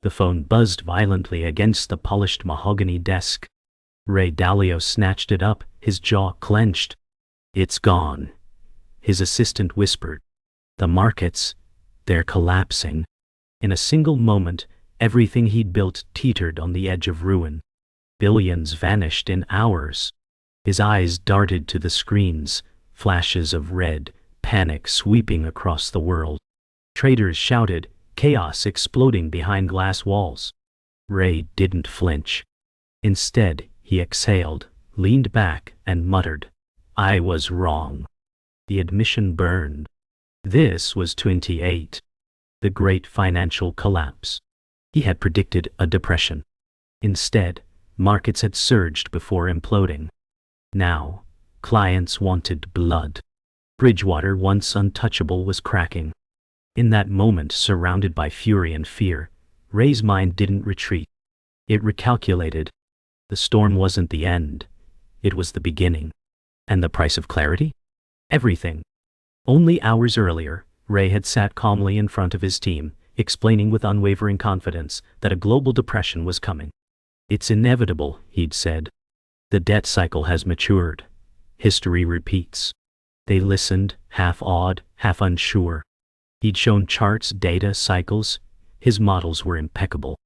The phone buzzed violently against the polished mahogany desk. Ray Dalio snatched it up, his jaw clenched. "It's gone," his assistant whispered. "The markets, they're collapsing." In a single moment, everything he'd built teetered on the edge of ruin. Billions vanished in hours. His eyes darted to the screens, flashes of red, panic sweeping across the world. Traders shouted, chaos exploding behind glass walls. Ray didn't flinch. Instead, he exhaled, leaned back, and muttered, "I was wrong." The admission burned. This was 28. The great financial collapse. He had predicted a depression. Instead, markets had surged before imploding. Now, clients wanted blood. Bridgewater, once untouchable, was cracking. In that moment, surrounded by fury and fear, Ray's mind didn't retreat. It recalculated. The storm wasn't the end. It was the beginning. And the price of clarity? Everything. Only hours earlier, Ray had sat calmly in front of his team, explaining with unwavering confidence that a global depression was coming. "It's inevitable," he'd said. "The debt cycle has matured. History repeats." They listened, half awed, half unsure. He'd shown charts, data, cycles. His models were impeccable.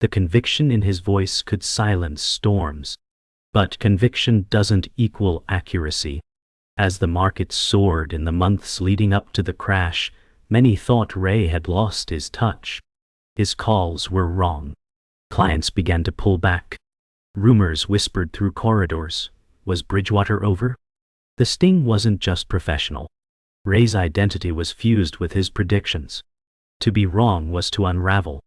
The conviction in his voice could silence storms. But conviction doesn't equal accuracy. As the market soared in the months leading up to the crash, many thought Ray had lost his touch. His calls were wrong. Clients began to pull back. Rumors whispered through corridors. Was Bridgewater over? The sting wasn't just professional. Ray's identity was fused with his predictions. To be wrong was to unravel.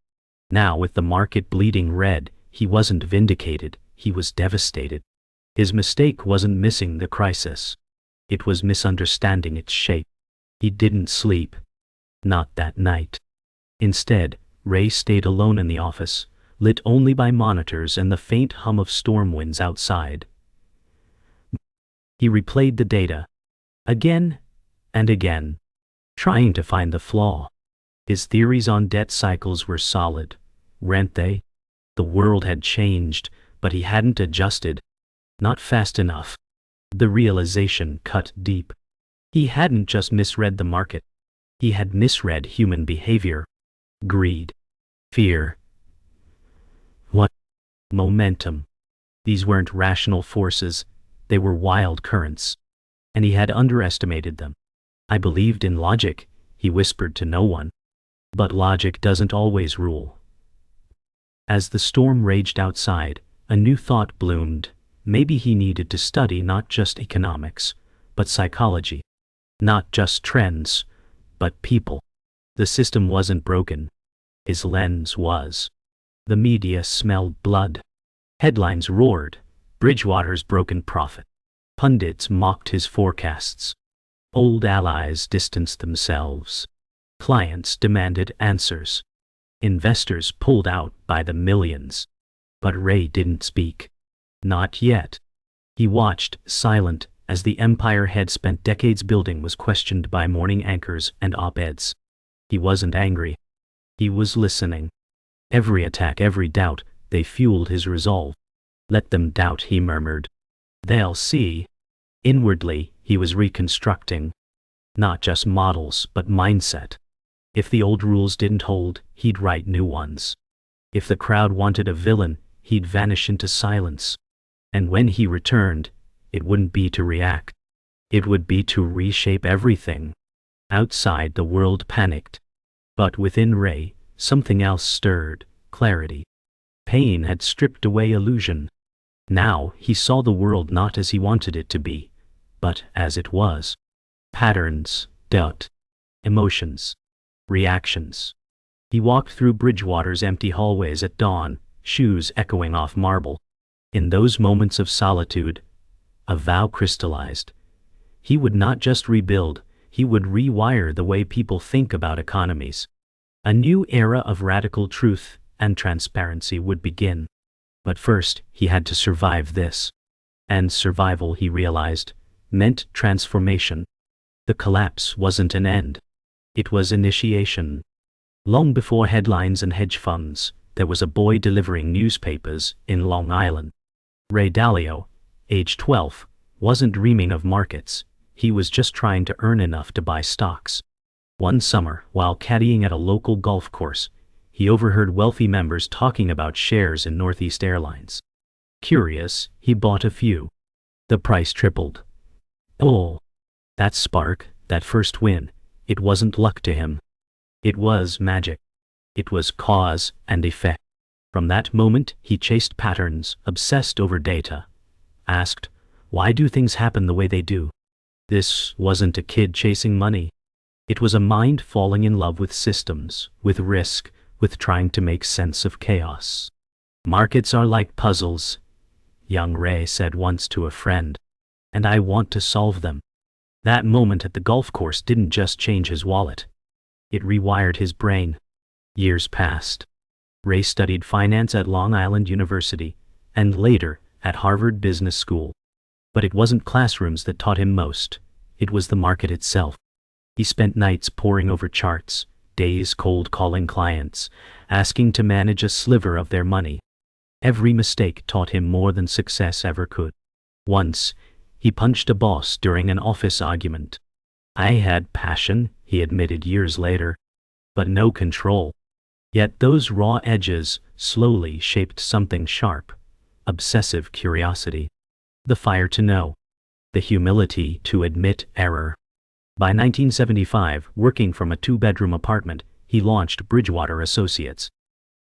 Now, with the market bleeding red, he wasn't vindicated, he was devastated. His mistake wasn't missing the crisis. It was misunderstanding its shape. He didn't sleep. Not that night. Instead, Ray stayed alone in the office, lit only by monitors and the faint hum of storm winds outside. He replayed the data, again and again, trying to find the flaw. His theories on debt cycles were solid, weren't they? The world had changed, but he hadn't adjusted. Not fast enough. The realization cut deep. He hadn't just misread the market. He had misread human behavior. Greed. Fear. What? Momentum. These weren't rational forces, they were wild currents. And he had underestimated them. "I believed in logic," he whispered to no one. But logic doesn't always rule. As the storm raged outside, a new thought bloomed. Maybe he needed to study not just economics, but psychology. Not just trends, but people. The system wasn't broken. His lens was. The media smelled blood. Headlines roared, Bridgewater's broken profit. Pundits mocked his forecasts. Old allies distanced themselves. Clients demanded answers. Investors pulled out by the millions. But Ray didn't speak. Not yet. He watched, silent, as the empire he'd spent decades building was questioned by morning anchors and op-eds. He wasn't angry. He was listening. Every attack, every doubt, they fueled his resolve. "Let them doubt," he murmured. "They'll see." Inwardly, he was reconstructing. Not just models, but mindset. If the old rules didn't hold, he'd write new ones. If the crowd wanted a villain, he'd vanish into silence. And when he returned, it wouldn't be to react. It would be to reshape everything. Outside, the world panicked. But within Ray, something else stirred, clarity. Pain had stripped away illusion. Now, he saw the world not as he wanted it to be, but as it was. Patterns, doubt, emotions, reactions. He walked through Bridgewater's empty hallways at dawn, shoes echoing off marble. In those moments of solitude, a vow crystallized. He would not just rebuild, he would rewire the way people think about economies. A new era of radical truth and transparency would begin. But first, he had to survive this. And survival, he realized, meant transformation. The collapse wasn't an end. It was initiation. Long before headlines and hedge funds, there was a boy delivering newspapers in Long Island. Ray Dalio, age 12, wasn't dreaming of markets. He was just trying to earn enough to buy stocks. One summer, while caddying at a local golf course, he overheard wealthy members talking about shares in Northeast Airlines. Curious, he bought a few. The price tripled. Oh! That spark, that first win, it wasn't luck to him. It was magic. It was cause and effect. From that moment, he chased patterns, obsessed over data. Asked, why do things happen the way they do? This wasn't a kid chasing money. It was a mind falling in love with systems, with risk, with trying to make sense of chaos. Markets are like puzzles, young Ray said once to a friend, and I want to solve them. That moment at the golf course didn't just change his wallet. It rewired his brain. Years passed. Ray studied finance at Long Island University, and later at Harvard Business School. But it wasn't classrooms that taught him most. It was the market itself. He spent nights poring over charts, days cold calling clients, asking to manage a sliver of their money. Every mistake taught him more than success ever could. Once, he punched a boss during an office argument. I had passion, he admitted years later, but no control. Yet those raw edges slowly shaped something sharp: obsessive curiosity, the fire to know, the humility to admit error. By 1975, working from a 2-bedroom apartment, he launched Bridgewater Associates.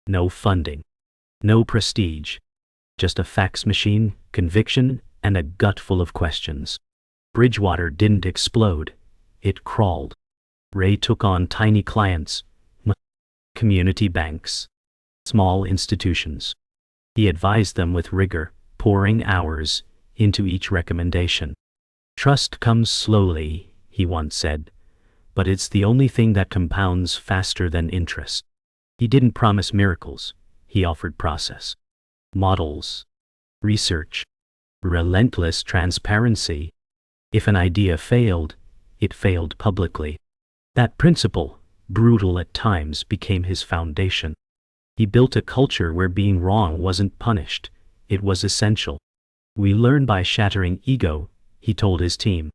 No funding, no prestige, just a fax machine, conviction, and a gut full of questions. Bridgewater didn't explode, it crawled. Ray took on tiny clients, community banks, small institutions. He advised them with rigor, pouring hours into each recommendation. Trust comes slowly, he once said, but it's the only thing that compounds faster than interest. He didn't promise miracles, he offered process, models, research, relentless transparency. If an idea failed, it failed publicly. That principle, brutal at times, became his foundation. He built a culture where being wrong wasn't punished, it was essential. We learn by shattering ego, he told his team.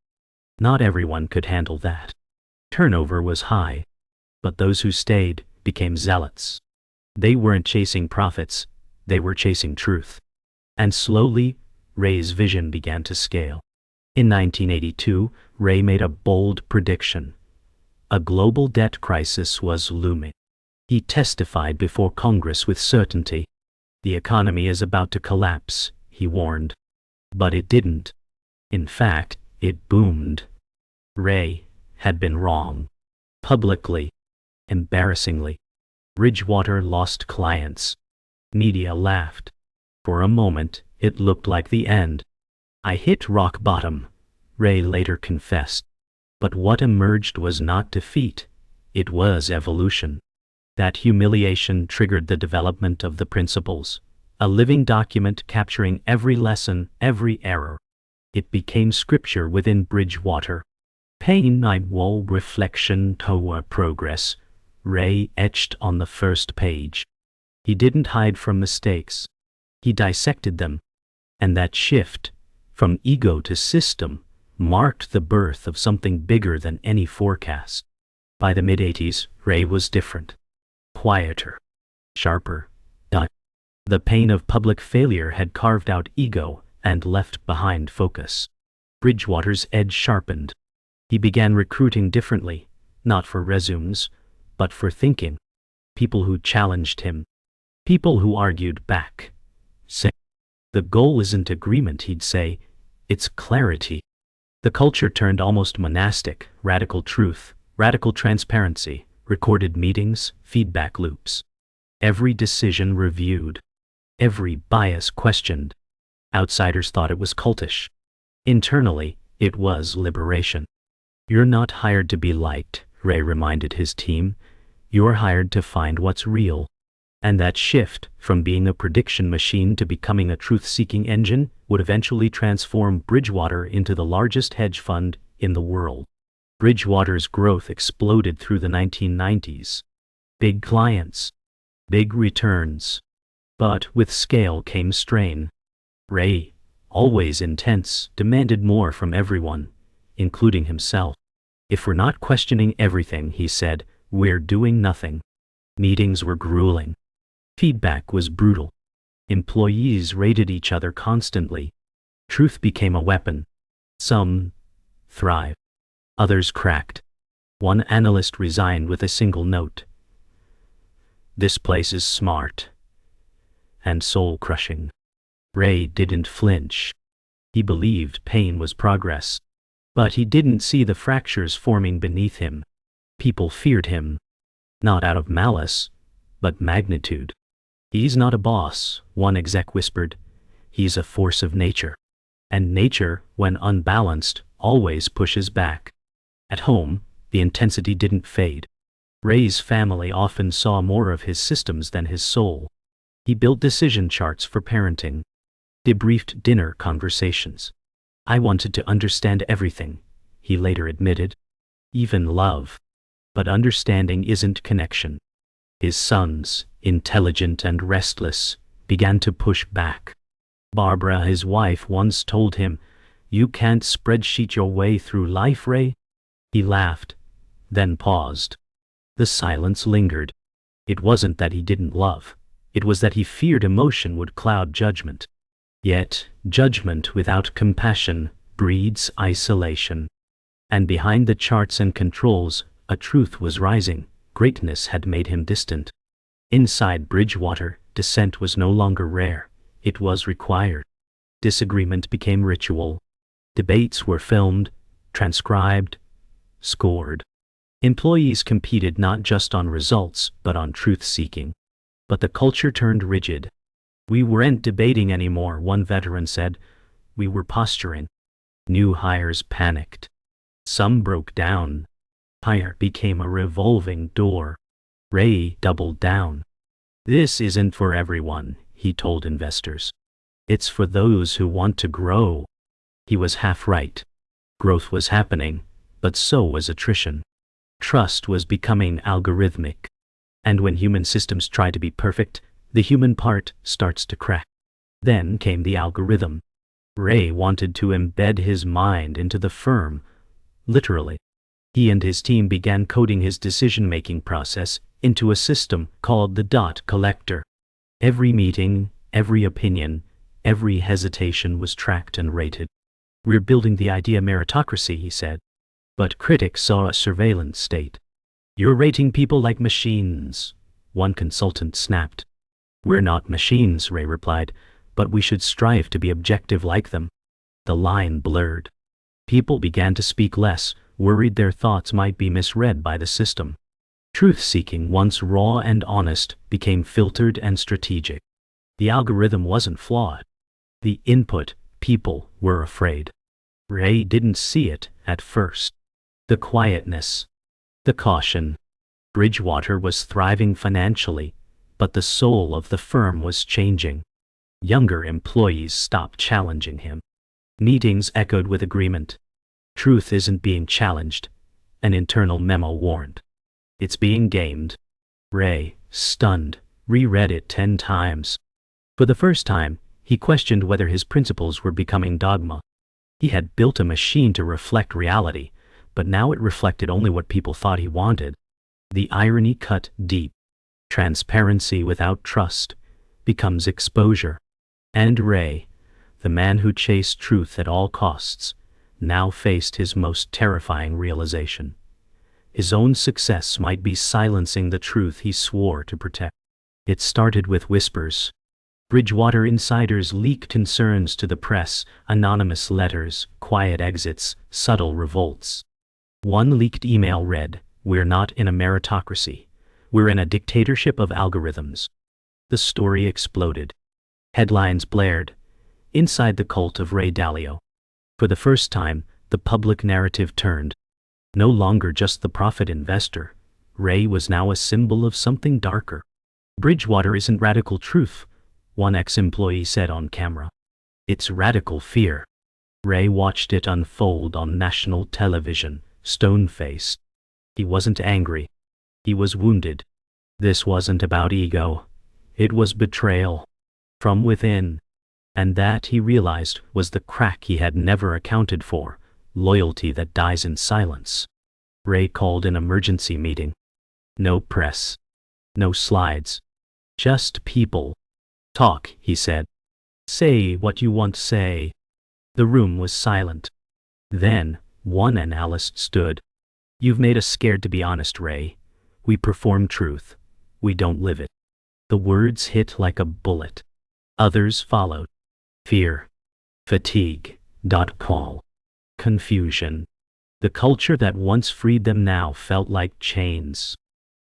Not everyone could handle that. Turnover was high, but those who stayed became zealots. They weren't chasing profits, they were chasing truth. And slowly, Ray's vision began to scale. In 1982, Ray made a bold prediction. A global debt crisis was looming. He testified before Congress with certainty. The economy is about to collapse, he warned. But it didn't. In fact, it boomed. Ray had been wrong. Publicly. Embarrassingly. Bridgewater lost clients. Media laughed. For a moment, it looked like the end. I hit rock bottom, Ray later confessed. But what emerged was not defeat, it was evolution. That humiliation triggered the development of the principles, a living document capturing every lesson, every error. It became scripture within Bridgewater. Pain wall reflection toward progress, Ray etched on the first page. He didn't hide from mistakes. He dissected them. And that shift, from ego to system, marked the birth of something bigger than any forecast. By the mid-80s, Ray was different. Quieter. Sharper. The pain of public failure had carved out ego and left behind focus. Bridgewater's edge sharpened. He began recruiting differently, not for resumes, but for thinking. People who challenged him. People who argued back. The goal isn't agreement, he'd say, it's clarity. The culture turned almost monastic: radical truth, radical transparency, recorded meetings, feedback loops. Every decision reviewed. Every bias questioned. Outsiders thought it was cultish. Internally, it was liberation. You're not hired to be liked, Ray reminded his team. You're hired to find what's real. And that shift, from being a prediction machine to becoming a truth-seeking engine, would eventually transform Bridgewater into the largest hedge fund in the world. Bridgewater's growth exploded through the 1990s. Big clients. Big returns. But with scale came strain. Ray, always intense, demanded more from everyone, including himself. If we're not questioning everything, he said, we're doing nothing. Meetings were grueling. Feedback was brutal. Employees rated each other constantly. Truth became a weapon. Some thrived. Others cracked. One analyst resigned with a single note. This place is smart and soul-crushing. Ray didn't flinch. He believed pain was progress. But he didn't see the fractures forming beneath him. People feared him. Not out of malice, but magnitude. He's not a boss, one exec whispered. He's a force of nature. And nature, when unbalanced, always pushes back. At home, the intensity didn't fade. Ray's family often saw more of his systems than his soul. He built decision charts for parenting. Debriefed dinner conversations. I wanted to understand everything, he later admitted. Even love. But understanding isn't connection. His sons, intelligent and restless, began to push back. Barbara, his wife, once told him, "You can't spreadsheet your way through life, Ray." He laughed, then paused. The silence lingered. It wasn't that he didn't love. It was that he feared emotion would cloud judgment. Yet, judgment without compassion breeds isolation. And behind the charts and controls, a truth was rising. Greatness had made him distant. Inside Bridgewater, dissent was no longer rare. It was required. Disagreement became ritual. Debates were filmed, transcribed, scored. Employees competed not just on results, but on truth-seeking. But the culture turned rigid. We weren't debating anymore, one veteran said. We were posturing. New hires panicked. Some broke down. Hire became a revolving door. Ray doubled down. This isn't for everyone, he told investors. It's for those who want to grow. He was half right. Growth was happening, but so was attrition. Trust was becoming algorithmic. And when human systems try to be perfect, the human part starts to crack. Then came the algorithm. Ray wanted to embed his mind into the firm, literally. He and his team began coding his decision-making process into a system called the dot collector. Every meeting, every opinion, every hesitation was tracked and rated. We're building the idea meritocracy, he said. But critics saw a surveillance state. You're rating people like machines, one consultant snapped. We're not machines, Ray replied, but we should strive to be objective like them. The line blurred. People began to speak less, worried their thoughts might be misread by the system. Truth-seeking, once raw and honest, became filtered and strategic. The algorithm wasn't flawed. The input, people, were afraid. Ray didn't see it at first. The quietness. The caution. Bridgewater was thriving financially, but the soul of the firm was changing. Younger employees stopped challenging him. Meetings echoed with agreement. Truth isn't being challenged, an internal memo warned. It's being gamed. Ray, stunned, reread it 10 times. For the first time, he questioned whether his principles were becoming dogma. He had built a machine to reflect reality, but now it reflected only what people thought he wanted. The irony cut deep. Transparency without trust becomes exposure. And Ray, the man who chased truth at all costs, now faced his most terrifying realization. His own success might be silencing the truth he swore to protect. It started with whispers. Bridgewater insiders leaked concerns to the press, anonymous letters, quiet exits, subtle revolts. One leaked email read, "We're not in a meritocracy. We're in a dictatorship of algorithms." The story exploded. Headlines blared. Inside the cult of Ray Dalio. For the first time, the public narrative turned. No longer just the profit investor, Ray was now a symbol of something darker. Bridgewater isn't radical truth, one ex-employee said on camera. It's radical fear. Ray watched it unfold on national television, stone-faced. He wasn't angry. He was wounded. This wasn't about ego. It was betrayal. From within. And that, he realized, was the crack he had never accounted for, loyalty that dies in silence. Ray called an emergency meeting. No press. No slides. Just people. Talk, he said. Say what you want to say. The room was silent. Then, one analyst stood. You've made us scared to be honest, Ray. We perform truth. We don't live it. The words hit like a bullet. Others followed. Fear. Fatigue. Call. Confusion. The culture that once freed them now felt like chains.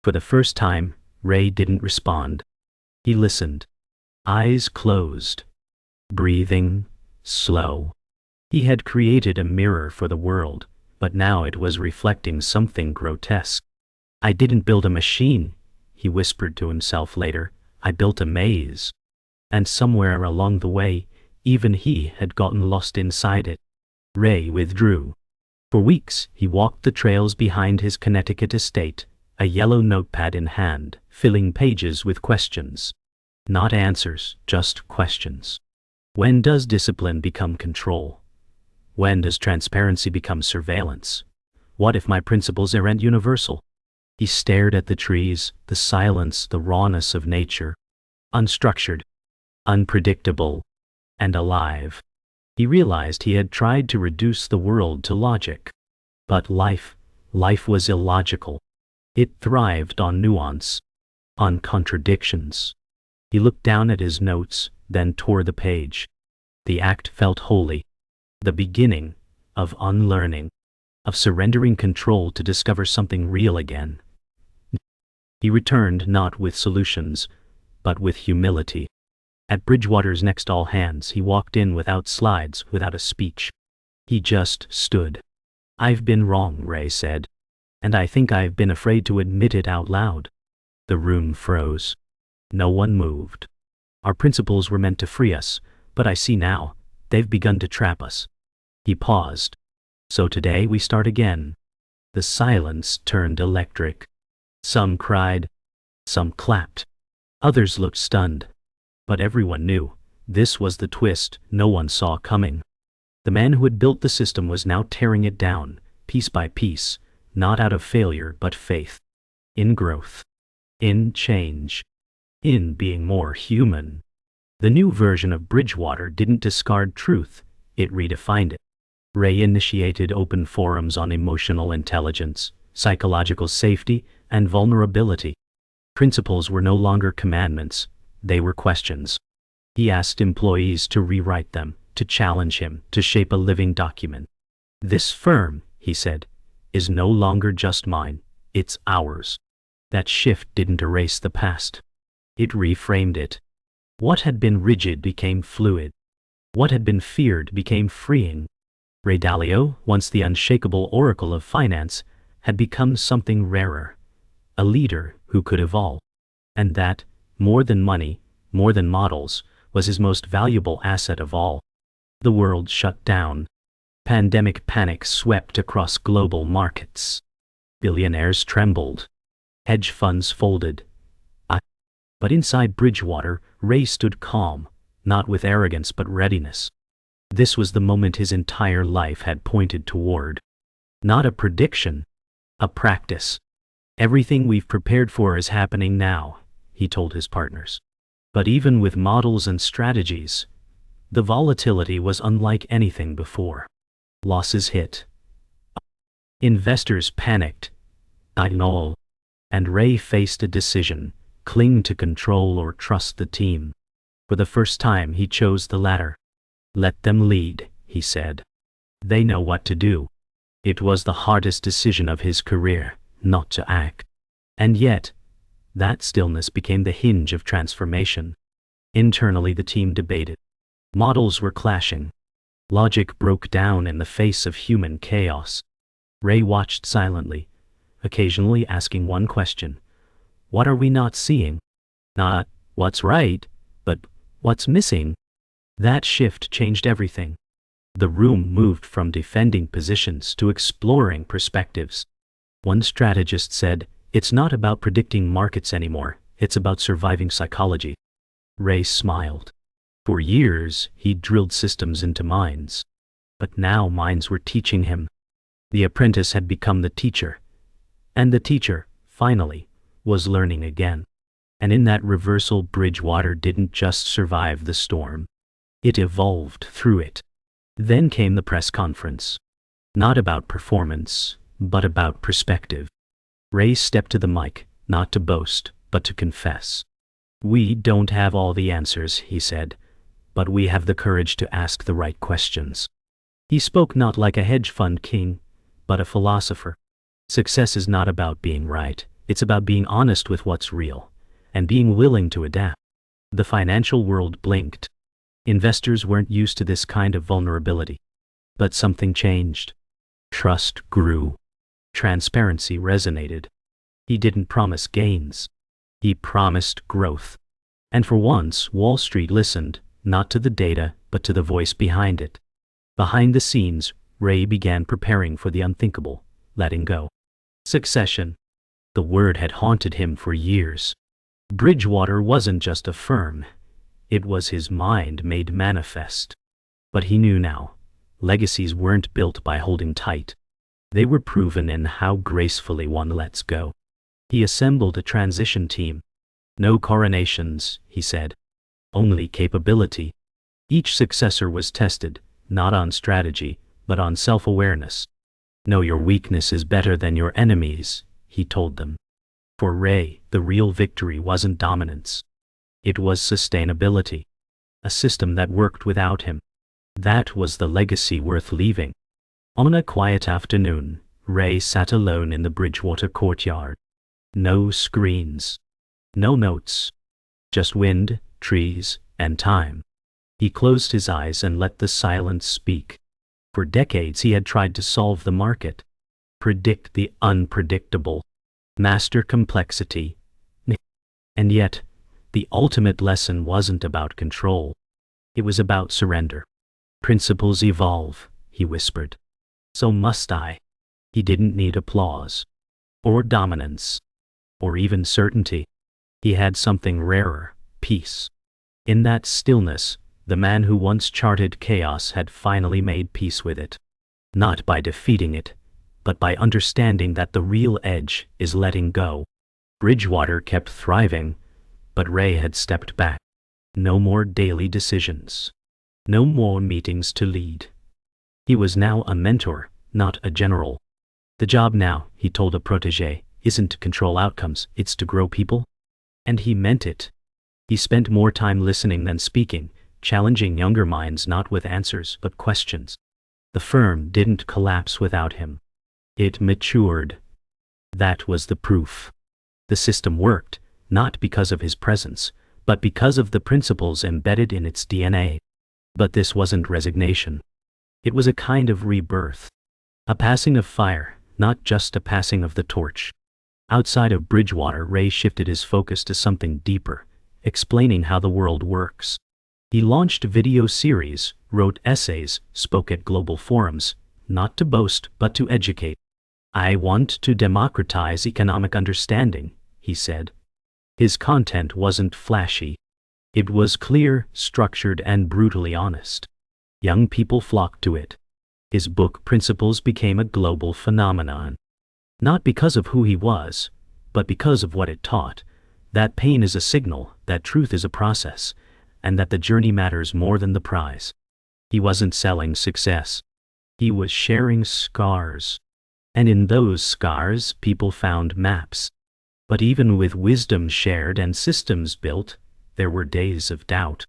For the first time, Ray didn't respond. He listened. Eyes closed. Breathing. Slow. He had created a mirror for the world, but now it was reflecting something grotesque. I didn't build a machine, he whispered to himself later. I built a maze. And somewhere along the way, even he had gotten lost inside it. Ray withdrew. For weeks, he walked the trails behind his Connecticut estate, a yellow notepad in hand, filling pages with questions. Not answers, just questions. When does discipline become control? When does transparency become surveillance? What if my principles aren't universal? He stared at the trees, the silence, the rawness of nature. Unstructured, unpredictable, and alive. He realized he had tried to reduce the world to logic. But life was illogical. It thrived on nuance, on contradictions. He looked down at his notes, then tore the page. The act felt holy. The beginning of unlearning, of surrendering control to discover something real again. He returned not with solutions, but with humility. At Bridgewater's next all-hands, he walked in without slides, without a speech. He just stood. I've been wrong, Ray said. And I think I've been afraid to admit it out loud. The room froze. No one moved. Our principles were meant to free us, but I see now, they've begun to trap us. He paused. So today we start again. The silence turned electric. Some cried. Some clapped. Others looked stunned. But everyone knew, this was the twist no one saw coming. The man who had built the system was now tearing it down, piece by piece, not out of failure but faith. In growth. In change. In being more human. The new version of Bridgewater didn't discard truth, it redefined it. Ray initiated open forums on emotional intelligence, psychological safety, and vulnerability. Principles were no longer commandments, they were questions. He asked employees to rewrite them, to challenge him, to shape a living document. This firm, he said, is no longer just mine, it's ours. That shift didn't erase the past. It reframed it. What had been rigid became fluid. What had been feared became freeing. Ray Dalio, once the unshakable oracle of finance, had become something rarer. A leader who could evolve. And that, more than money, more than models, was his most valuable asset of all. The world shut down. Pandemic panic swept across global markets. Billionaires trembled. Hedge funds folded. But inside Bridgewater, Ray stood calm, not with arrogance but readiness. This was the moment his entire life had pointed toward. Not a prediction, a practice. Everything we've prepared for is happening now, he told his partners. But even with models and strategies, the volatility was unlike anything before. Losses hit. Investors panicked. And Ray faced a decision, cling to control or trust the team. For the first time he chose the latter. Let them lead, he said. They know what to do. It was the hardest decision of his career, not to act. And yet, that stillness became the hinge of transformation. Internally the team debated. Models were clashing. Logic broke down in the face of human chaos. Ray watched silently, occasionally asking one question. What are we not seeing? Not what's right, but what's missing? That shift changed everything. The room moved from defending positions to exploring perspectives. One strategist said, It's not about predicting markets anymore, it's about surviving psychology. Ray smiled. For years, he'd drilled systems into minds. But now minds were teaching him. The apprentice had become the teacher. And the teacher, finally, was learning again. And in that reversal, Bridgewater didn't just survive the storm. It evolved through it. Then came the press conference. Not about performance, but about perspective. Ray stepped to the mic, not to boast, but to confess. "We don't have all the answers," he said, "but we have the courage to ask the right questions." He spoke not like a hedge fund king, but a philosopher. Success is not about being right, it's about being honest with what's real, and being willing to adapt. The financial world blinked. Investors weren't used to this kind of vulnerability. But something changed. Trust grew. Transparency resonated. He didn't promise gains. He promised growth. And for once, Wall Street listened, not to the data, but to the voice behind it. Behind the scenes, Ray began preparing for the unthinkable, letting go. Succession. The word had haunted him for years. Bridgewater wasn't just a firm. It was his mind made manifest. But he knew now. Legacies weren't built by holding tight. They were proven in how gracefully one lets go. He assembled a transition team. "No coronations," he said. "Only capability." Each successor was tested, not on strategy, but on self-awareness. "Know your weakness is better than your enemies," he told them. For Ray, the real victory wasn't dominance. It was sustainability. A system that worked without him. That was the legacy worth leaving. On a quiet afternoon, Ray sat alone in the Bridgewater courtyard. No screens. No notes. Just wind, trees, and time. He closed his eyes and let the silence speak. For decades he had tried to solve the market. Predict the unpredictable. Master complexity. And yet, the ultimate lesson wasn't about control. It was about surrender. "Principles evolve," he whispered. "So must I." He didn't need applause. Or dominance. Or even certainty. He had something rarer, peace. In that stillness, the man who once charted chaos had finally made peace with it. Not by defeating it, but by understanding that the real edge is letting go. Bridgewater kept thriving, but Ray had stepped back. No more daily decisions. No more meetings to lead. He was now a mentor, not a general. "The job now," he told a protege, "isn't to control outcomes, it's to grow people." And he meant it. He spent more time listening than speaking, challenging younger minds not with answers but questions. The firm didn't collapse without him. It matured. That was the proof. The system worked, not because of his presence, but because of the principles embedded in its DNA. But this wasn't resignation. It was a kind of rebirth. A passing of fire, not just a passing of the torch. Outside of Bridgewater, Ray shifted his focus to something deeper, explaining how the world works. He launched video series, wrote essays, spoke at global forums, not to boast, but to educate. "I want to democratize economic understanding," he said. His content wasn't flashy. It was clear, structured, and brutally honest. Young people flocked to it. His book Principles became a global phenomenon. Not because of who he was, but because of what it taught. That pain is a signal, that truth is a process, and that the journey matters more than the prize. He wasn't selling success. He was sharing scars. And in those scars, people found maps. But even with wisdom shared and systems built, there were days of doubt.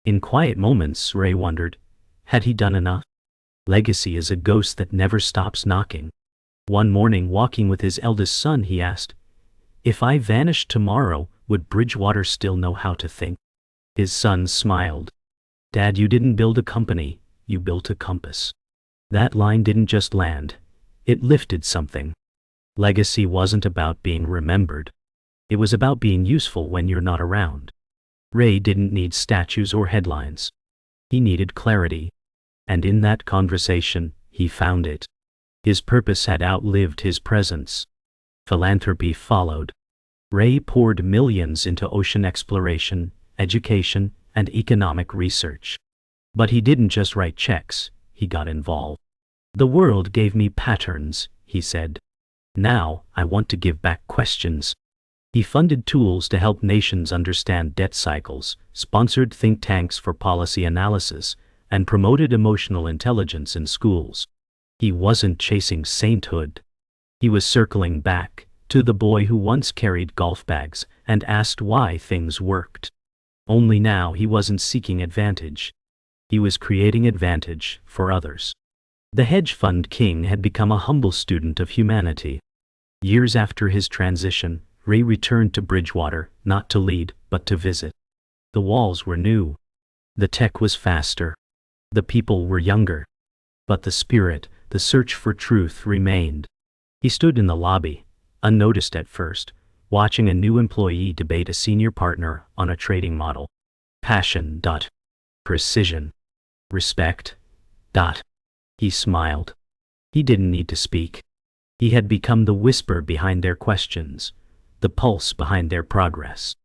In quiet moments, Ray wondered, had he done enough? Legacy is a ghost that never stops knocking. One morning, walking with his eldest son, he asked, "If I vanished tomorrow, would Bridgewater still know how to think?" His son smiled. "Dad, you didn't build a company, you built a compass." That line didn't just land, it lifted something. Legacy wasn't about being remembered. It was about being useful when you're not around. Ray didn't need statues or headlines. He needed clarity. And in that conversation, he found it. His purpose had outlived his presence. Philanthropy followed. Ray poured millions into ocean exploration, education, and economic research. But he didn't just write checks, he got involved. The world gave me patterns, he said. Now, I want to give back questions. He funded tools to help nations understand debt cycles, sponsored think tanks for policy analysis, and promoted emotional intelligence in schools. He wasn't chasing sainthood. He was circling back to the boy who once carried golf bags and asked why things worked. Only now he wasn't seeking advantage. He was creating advantage for others. The hedge fund king had become a humble student of humanity. Years after his transition, Ray returned to Bridgewater, not to lead, but to visit. The walls were new. The tech was faster. The people were younger. But the spirit, the search for truth remained. He stood in the lobby, unnoticed at first, watching a new employee debate a senior partner on a trading model. Passion. Precision. Respect. He smiled. He didn't need to speak. He had become the whisper behind their questions, the pulse behind their progress.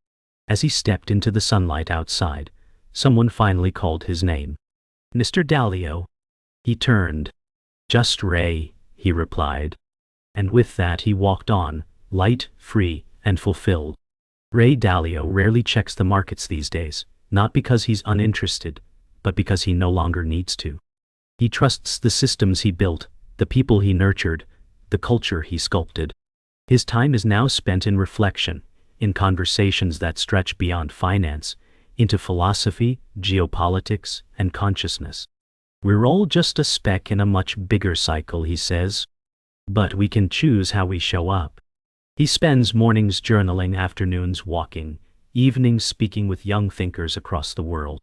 As he stepped into the sunlight outside, someone finally called his name. Mr. Dalio. He turned. Just Ray, he replied. And with that he walked on, light, free, and fulfilled. Ray Dalio rarely checks the markets these days, not because he's uninterested, but because he no longer needs to. He trusts the systems he built, the people he nurtured, the culture he sculpted. His time is now spent in reflection, in conversations that stretch beyond finance, into philosophy, geopolitics, and consciousness. We're all just a speck in a much bigger cycle, he says. But we can choose how we show up. He spends mornings journaling, afternoons walking, evenings speaking with young thinkers across the world.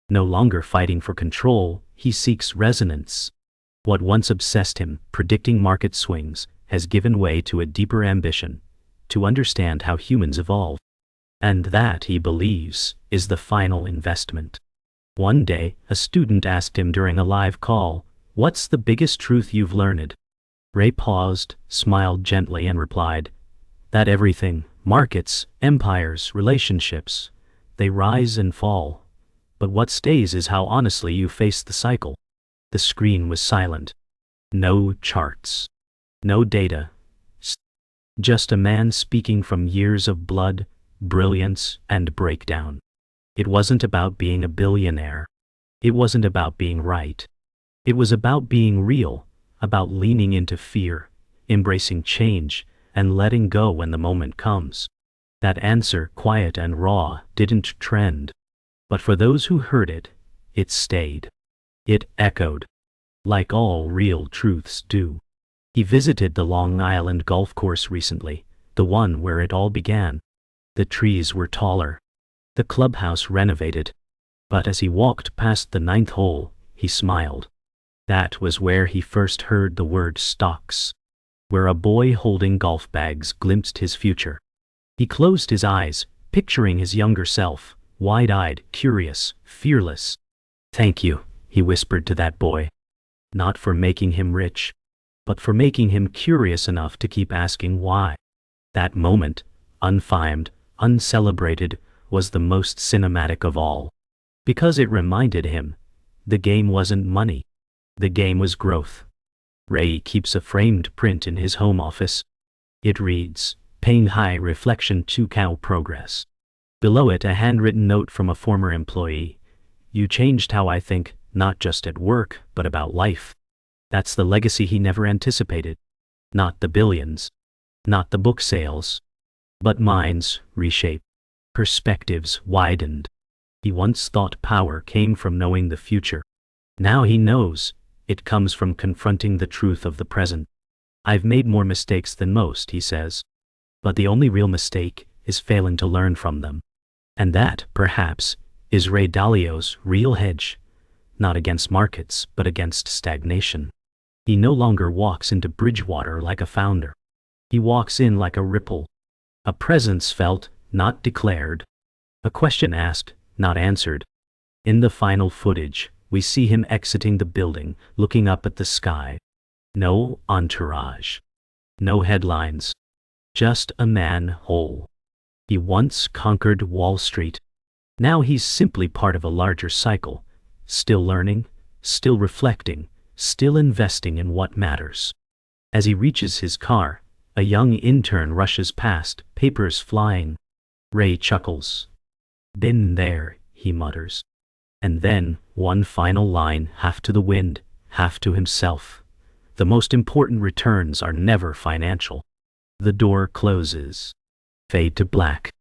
No longer fighting for control, he seeks resonance. What once obsessed him, predicting market swings, has given way to a deeper ambition, to understand how humans evolve. And that, he believes, is the final investment. One day, a student asked him during a live call, "What's the biggest truth you've learned?" Ray paused, smiled gently, and replied, "That everything, markets, empires, relationships, they rise and fall. But what stays is how honestly you face the cycle." The screen was silent. No charts. No data. Just a man speaking from years of blood, brilliance, and breakdown. It wasn't about being a billionaire. It wasn't about being right. It was about being real, about leaning into fear, embracing change, and letting go when the moment comes. That answer, quiet and raw, didn't trend. But for those who heard it, it stayed. It echoed, like all real truths do. He visited the Long Island golf course recently, the one where it all began. The trees were taller. The clubhouse renovated. But as he walked past the 9th hole, he smiled. That was where he first heard the word stocks, where a boy holding golf bags glimpsed his future. He closed his eyes, picturing his younger self, wide-eyed, curious, fearless. "Thank you," he whispered to that boy. Not for making him rich, but for making him curious enough to keep asking why. That moment, unfilmed, uncelebrated, was the most cinematic of all. Because it reminded him, the game wasn't money. The game was growth. Ray keeps a framed print in his home office. It reads, "Paying high reflection to cow progress." Below it, a handwritten note from a former employee. "You changed how I think, not just at work, but about life." That's the legacy he never anticipated. Not the billions. Not the book sales. But minds reshaped. Perspectives widened. He once thought power came from knowing the future. Now he knows it comes from confronting the truth of the present. "I've made more mistakes than most," he says. But the only real mistake is failing to learn from them. And that, perhaps, is Ray Dalio's real hedge. Not against markets, but against stagnation. He no longer walks into Bridgewater like a founder. He walks in like a ripple. A presence felt, not declared. A question asked, not answered. In the final footage, we see him exiting the building, looking up at the sky. No entourage. No headlines. Just a man whole. He once conquered Wall Street. Now he's simply part of a larger cycle, still learning, still reflecting, still investing in what matters. As he reaches his car, a young intern rushes past, papers flying. Ray chuckles. "Been there," he mutters. And then, one final line, half to the wind, half to himself. The most important returns are never financial. The door closes. Fade to black.